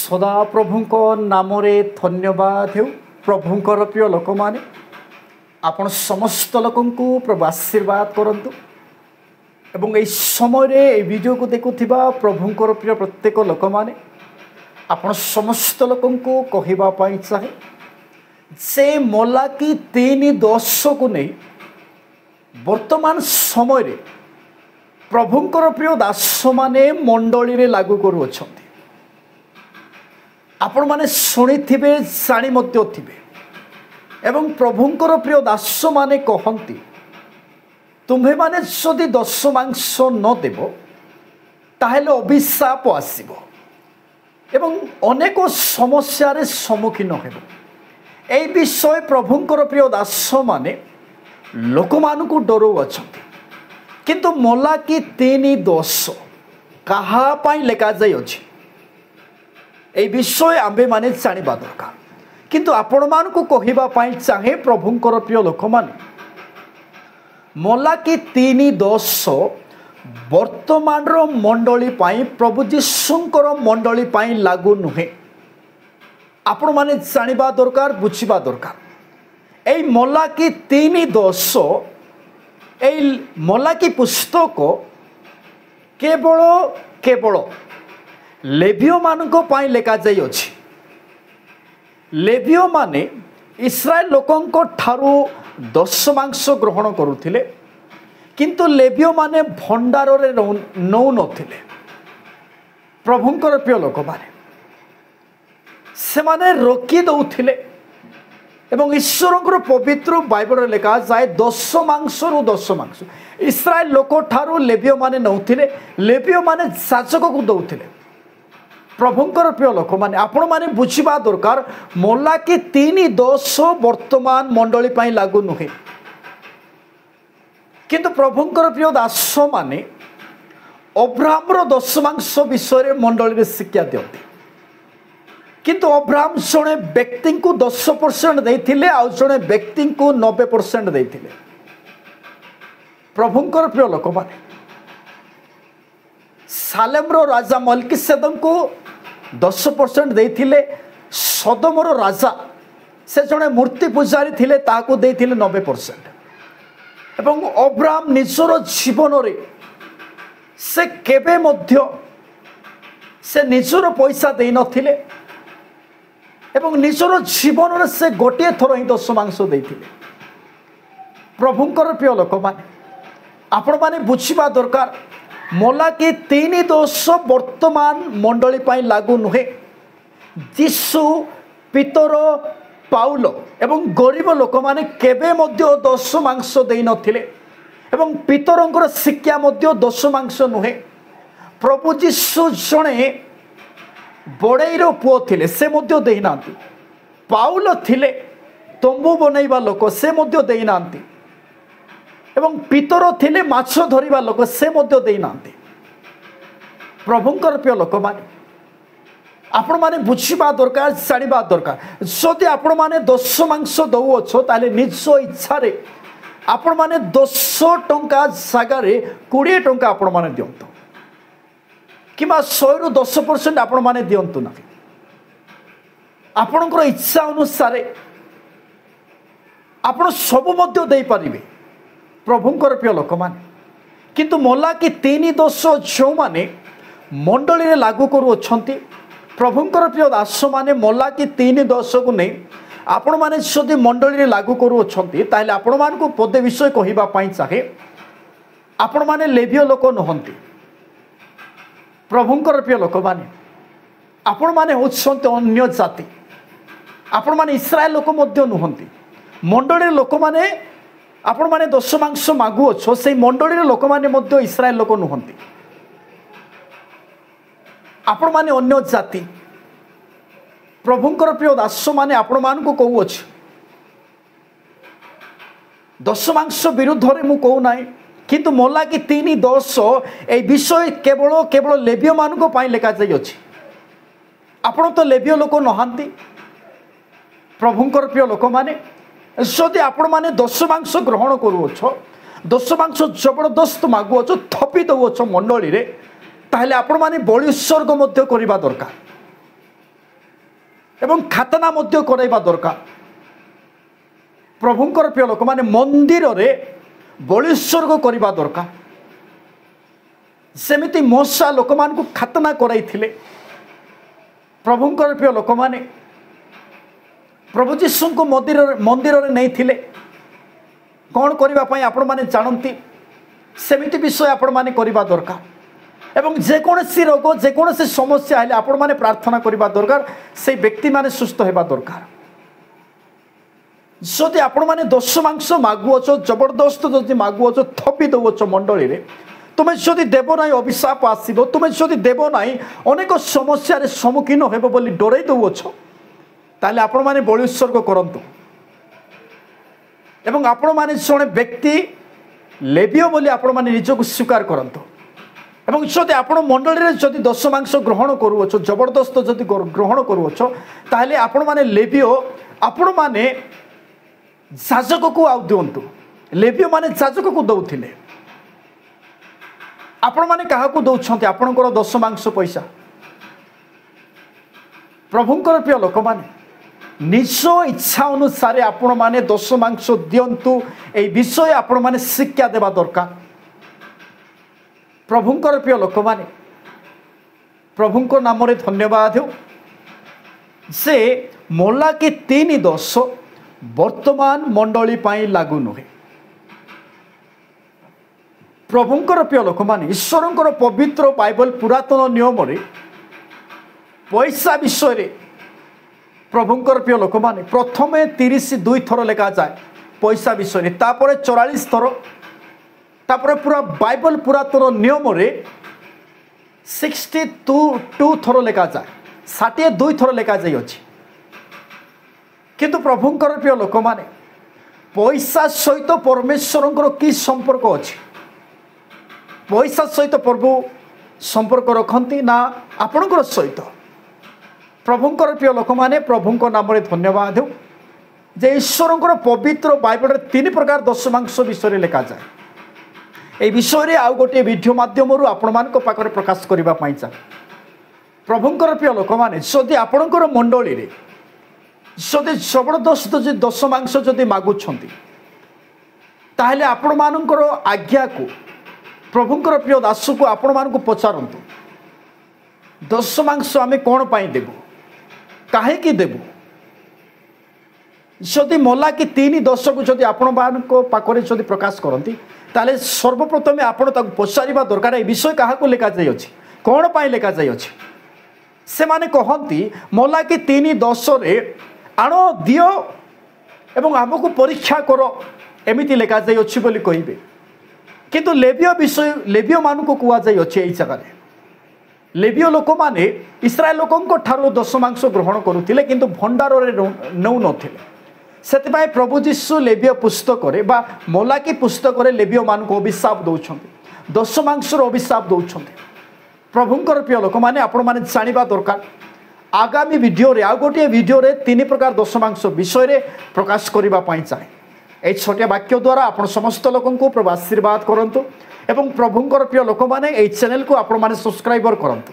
सदा प्रभुंक नाम धन्यवाद हो। प्रभुंकर प्रिय लोक मैंने आपण समस्त लोक प्रभु आशीर्वाद करंतु एवं यही समय वीडियो को देखुवा प्रभुंकर प्रिय प्रत्येक लोक मैंने आपण समस्त लोक कहवाई चाहे से मलाकी 3:10 को नहीं वर्तमान समय रे प्रभुंकर प्रिय दास माने मंडली रे लागू करुछंती। आपण माने शुणिथिबे जानि मध्य थिबे एवं प्रभुंकर प्रिय दास माने कहंती तुम्हे माने जदि दशमांश न देव ताहेले अभिशाप आसीबो एवं अनेक समस्या सम्मुखीन हेबो। एई विषय प्रभुंकर प्रिय दास माने लोक मानकु डरो अछंती किंतु मलाकी 3:10 कहा पाई लेखा जाय अछि ए विषय आम्भे माने जानिबा दरकार किंतु आपण मानकु कहिबा पाई चाहे प्रभुंकर प्रिय लोक माने मलाकी 3:10 वर्तमान रो मंडली पाई प्रभु जीशुंकर मंडली पाई लागू नुहे। आपण माने जानिबा दरकार बुझिबा दरकार ए मलाकी 3:10 ए मलाकी पुस्तक केवल लेवियो मानक पाई लेखा जाई अछि। लेवियो माने इस्राएल लोकंक ठारू दशमांश ग्रहण करुथिले किंतु लेवियो माने भंडार रे नौ नथिले। प्रभुंकर प्रिय लोक माने से माने रोकी दउथिले एवं ईश्वरंकर पवित्र बाइबल लेखा जाए दशमांश रु दशमांश इस्राएल लोक ठारू लेवियो माने नउथिले। लेवियो माने याजक को दउथिले। प्रभुंकर प्रिय लोक माने आपण माने बुझिबा दरकार मलाकी 3:10 वर्तमान मंडली पाई लागू नुहे किंतु प्रभुंकर प्रिय दास माने अब्राहम रो दशमांश विषय मंडली रे शिक्षा दियंती किंतु अब्राहम जड़े व्यक्ति को 10% देथिले आ जड़े व्यक्ति को 90% देथिले। प्रभुंकर प्रिय लोक माने सालेम रो राजा मल्कीसेदक को 10% देथिले। सदम रो राजा से जड़े मूर्ति पूजारी थिले ताको देथिले 90% एवं अब्राहम निजर जीवन रे से केबे मध्य से निजर पैसा दे नथिले एवं निजर जीवन से गोटे थर ही दशमांश देथिले। प्रभुंकर प्रिय लोक माने आपण माने बुझिबा दरकार मलाकी 3:10 वर्तमान मंडली पाई लागू नुहे। जीशु पितर पाउल एवं गरीब लोक माने केबे मध्य दशमांश देई नथिले एवं पितरंकर शिक्षा मध्य दशमांश नुहे। प्रभु जीशु जणे बड़ेर पुओ थिले से मध्य देई नांती। पाउल थिले तंबू बनैबा लोक से मध्य देई नांती एवं पितर थिले माछ धरिबा लोक से मध्य देई नांती। प्रभुंकर प्रिय लोक माने आपण माने बुझिबा दरकार जानिबा दरकार जदि आपण माने दशमांश दउछ ताले निज इच्छा रे आपण माने 10 टंका जागा रे 20 टंका आपण माने दियंतो किमा 100 रु 10% आपण माने दियंतु ना। आपणकर इच्छा अनुसार आपण सब मध्य देई परिबे। प्रभुंकर प्रिय लोक माने किंतु मलाकी 3:10 जो माने मंडली रे लागू करू अछंती प्रभुंकर प्रिय दास माने मलाकी 3:10 को नहीं आपण माने जदि मंडली रे लागू करू अछंती ताले आपण मान को पदे विषय कहिबा पई चाहे आपण माने लेवियो लोक नहंती। प्रभुंकर प्रिय लोक माने आपण माने होछंती अन्य जाति आपण माने इस्राएल लोक मध्य नुहंती। मंडली लोक माने आपण माने दशमांश मागु अछो से मंडली लोक माने मध्य इस्राएल लोक नुहंती। आपण माने अन्य जाति। प्रभुंकर प्रिय दास माने आपण मान को कहू अछि दशमांश विरुद्ध रे मु कहू नाही किंतु मलाकी 3:10 ए विषय केवल लेवियो मान को पाई लेखा जाई अछि। आपण तो लेवियो लोक नहांती। प्रभुंकर प्रिय लोक माने जदि आपण माने दशमांश ग्रहण करूछ दशमांश जबरदस्त मागुछ थपी दउछ मंडली रे ताहले आपण माने बलि उत्सर्ग मध्य करबा दरकार এবং খাতনা মধ্য করাইবা দরকার। প্রভুঙ্কর প্রিয় লোক মানে মন্দিরে বলি উৎসর্গ করা দরকার। সেমিতি মোশা লোক মানুষ খাতনা করাইলে। প্রভুঙ্কর প্রিয় লোক মানে প্রভু যীশুଙ୍କୁ মন্দিরে নেইଥିଲେ କ'ଣ କରିବା ପାଇଁ ଆପଣମାନେ ଜାଣନ୍ତି ସେମିତି ବିଷୟ ଆପଣମାନେ କରିବା ଦରକାର। ଏବଂ ଯେକୌଣସି ରୋଗ ଯେକୌଣସି ସମସ୍ୟା ହେଲେ ଆପଣମାନେ ପ୍ରାର୍ଥନା କରିବା ଦରକାର, ସେଇ ବ୍ୟକ୍ତିମାନେ ସୁସ୍ଥ ହେବା ଦରକାର। ଯଦି ଆପଣମାନେ ଦୋଷ ମାଂସ ମାଗୁଅଛ, ଜବରଦସ୍ତ ଯଦି ମାଗୁଅଛ, ଥପି ଦେଉଛ ମଣ୍ଡଳୀରେ, ତୁମେ ଯଦି ଦେବ ନାହିଁ ଅଭିଶାପ ଆସିବ, ତୁମେ ଯଦି ଦେବ ନାହିଁ ଅନେକ ସମସ୍ୟାରେ ସମ୍ମୁଖୀନ ହେବ ବୋଲି ଡରାଇ ଦେଉଛ, ତାହେଲେ ଆପଣମାନେ ବଳି ଉତ୍ସର୍ଗ କରନ୍ତୁ। ଏବଂ ଆପଣମାନେ ଜଣେ ବ୍ୟକ୍ତି ଲେବିୟ ବୋଲି ଆପଣମାନେ ନିଜକୁ ସ୍ୱୀକାର କରନ୍ତୁ। ଏବଂ ଯଦି ଆପଣ ମଣ୍ଡଳୀରେ ଯଦି ଦଶ ମାଂସ ଗ୍ରହଣ କରୁଅଛ, ଜବରଦସ୍ତ ଯଦି ଗ୍ରହଣ କରୁଅଛ, ତାହେଲେ ଆପଣମାନେ ଲେବିୟ, ଆପଣମାନେ ଯାଜକକୁ ଆଉ ଦିଅନ୍ତୁ। ଲେବିୟ ମାନେ ଯାଜକକୁ ଦେଉଥିଲେ। ଆପଣମାନେ କାହାକୁ ଦେଉଛନ୍ତି ଆପଣଙ୍କର ଦଶ ମାଂସ ପଇସା? ପ୍ରଭୁଙ୍କର ପ୍ରିୟ ଲୋକମାନେ ନିଜ ଇଚ୍ଛା ଅନୁସାରେ ଆପଣମାନେ ଦଶ ମାଂସ ଦିଅନ୍ତୁ, ଏହି ବିଷୟ ଆପଣମାନେ ଶିକ୍ଷା ଦେବା ଦରକାର। ପ୍ରଭୁଙ୍କର ପ୍ରିୟ ଲୋକମାନେ ପ୍ରଭୁଙ୍କ ନାମରେ ଧନ୍ୟବାଦ ହେଉ। ସେ ମୋଲାକି 3:10 ବର୍ତ୍ତମାନ ମଣ୍ଡଳୀ ପାଇଁ ଲାଗୁ ନୁହେଁ। ପ୍ରଭୁଙ୍କର ପ୍ରିୟ ଲୋକମାନେ ଈଶ୍ୱରଙ୍କର ପବିତ୍ର ବାଇବଲ ପୁରାତନ ନିୟମରେ ପଇସା ବିଷୟରେ ପ୍ରଭୁଙ୍କର ପ୍ରିୟ ଲୋକମାନେ ପ୍ରଥମେ 32 ଥର ଲେଖାଯାଏ ପଇସା ବିଷୟରେ, ତାପରେ 44 ଥର, ତାପରେ ପୁରା ବାଇବଲ ପୁରାତନ ନିୟମରେ 62 ଥର ଲେଖାଯାଏ, 62 ଥର ଲେଖାଯାଇଅଛି। କିନ୍ତୁ ପ୍ରଭୁଙ୍କର ପ୍ରିୟ ଲୋକମାନେ ପଇସା ସହିତ ପରମେଶ୍ୱରଙ୍କର କି ସମ୍ପର୍କ ଅଛି? ପଇସା ସହିତ ପ୍ରଭୁ ସମ୍ପର୍କ ରଖନ୍ତି ନା ଆପଣଙ୍କର ସହିତ? ପ୍ରଭୁଙ୍କର ପ୍ରିୟ ଲୋକମାନେ ପ୍ରଭୁଙ୍କ ନାମରେ ଧନ୍ୟବାଦ ହେଉ ଯେ ଈଶ୍ୱରଙ୍କର ପବିତ୍ର ବାଇବଲରେ 3 ପ୍ରକାର ଦଶ ମାଂସ ବିଷୟରେ ଲେଖାଯାଏ। ଏହି ବିଷୟରେ ଆଉ ଗୋଟିଏ ଭିଡ଼ିଓ ମାଧ୍ୟମରୁ ଆପଣମାନଙ୍କ ପାଖରେ ପ୍ରକାଶ କରିବା ପାଇଁ ଚାହେଁ। ପ୍ରଭୁଙ୍କର ପ୍ରିୟ ଲୋକମାନେ ଯଦି ଆପଣଙ୍କର ମଣ୍ଡଳୀରେ ଯଦି ଜବରଦସ୍ତ ଯଦି ଦଶ ମାଂସ ଯଦି ମାଗୁଛନ୍ତି, ତାହେଲେ ଆପଣମାନଙ୍କର ଆଜ୍ଞାକୁ ପ୍ରଭୁଙ୍କର ପ୍ରିୟ ଦାସକୁ ଆପଣମାନଙ୍କୁ ପଚାରନ୍ତୁ, ଦଶ ମାଂସ ଆମେ କ'ଣ ପାଇଁ ଦେବୁ, କାହିଁକି ଦେବୁ? ଯଦି ମୋଲାକି 3:10କୁ ଯଦି ଆପଣମାନଙ୍କ ପାଖରେ ଯଦି ପ୍ରକାଶ କରନ୍ତି, ତାହେଲେ ସର୍ବପ୍ରଥମେ ଆପଣ ତାକୁ ପଚାରିବା ଦରକାର, ଏ ବିଷୟ କାହାକୁ ଲେଖାଯାଇଅଛି, କ'ଣ ପାଇଁ ଲେଖାଯାଇଅଛି? ସେମାନେ କହନ୍ତି ମୋଲାକି 3:10ରେ ଆଣ ଦିଅ ଏବଂ ଆମକୁ ପରୀକ୍ଷା କର, ଏମିତି ଲେଖାଯାଇଅଛି ବୋଲି କହିବେ। କିନ୍ତୁ ଲେବିୟ ମାନଙ୍କୁ କୁହାଯାଇଅଛି ଏହି ଜାଗାରେ। ଲେବିୟ ଲୋକମାନେ ଇସ୍ରାଏଲ ଲୋକଙ୍କ ଠାରୁ ଦଶ ମାଂସ ଗ୍ରହଣ କରୁଥିଲେ, କିନ୍ତୁ ଭଣ୍ଡାରରେ ନେଉନଥିଲେ। ସେଥିପାଇଁ ପ୍ରଭୁ ଯୀଶୁ ଲେବିୟ ପୁସ୍ତକରେ ବା ମୋଲାକି ପୁସ୍ତକରେ ଲେବିୟ ମାନଙ୍କୁ ଅଭିଶାପ ଦେଉଛନ୍ତି, ଦଶ ମାଂସର ଅଭିଶାପ ଦେଉଛନ୍ତି। ପ୍ରଭୁଙ୍କର ପ୍ରିୟ ଲୋକମାନେ ଆପଣମାନେ ଜାଣିବା ଦରକାର। ଆଗାମୀ ଭିଡ଼ିଓରେ ଆଉ ଗୋଟିଏ ଭିଡ଼ିଓରେ 3 ପ୍ରକାର ଦଶ ମାଂସ ବିଷୟରେ ପ୍ରକାଶ କରିବା ପାଇଁ ଚାହେଁ। এই ছোটিয়া বাক্য দ্বারা আপনার সমস্ত লোকଙ୍କୁ প্রভু আশীর্বাদ করন্তু এবং প্রভুঙ্কর প্রিয় লোকমানে এই চ্যানেলକୁ ଆପଣମାନେ ସବସ୍କ୍ରାଇବର କରନ୍ତୁ।